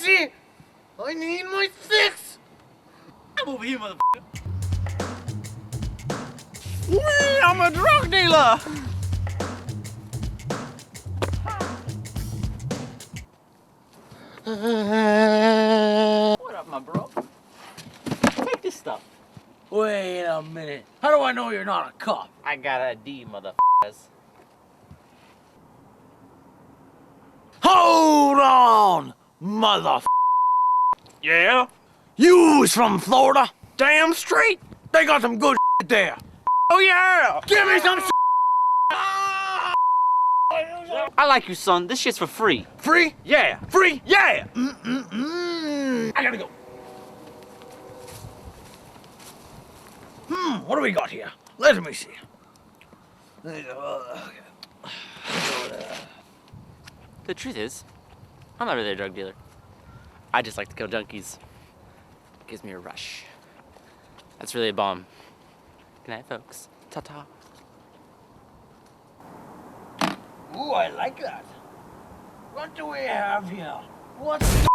Jesse! I need my fix! I'm over here, motherfucker. I'm a drug dealer! What up, my bro? Take this stuff. Wait a minute. How do I know you're not a cop? I got ID, motherfuckers. Hold on, mother. Yeah? You is from Florida? Damn straight. They got some good there. Oh, yeah. Give me some I like you, son. This shit's for free. Free? Yeah. Free? Yeah. I gotta go. What do we got here? Let me see. The truth is, I'm not really a drug dealer. I just like to kill junkies. It gives me a rush. That's really a bomb. Good night, folks. Ta-ta. Ooh, I like that. What do we have here? What's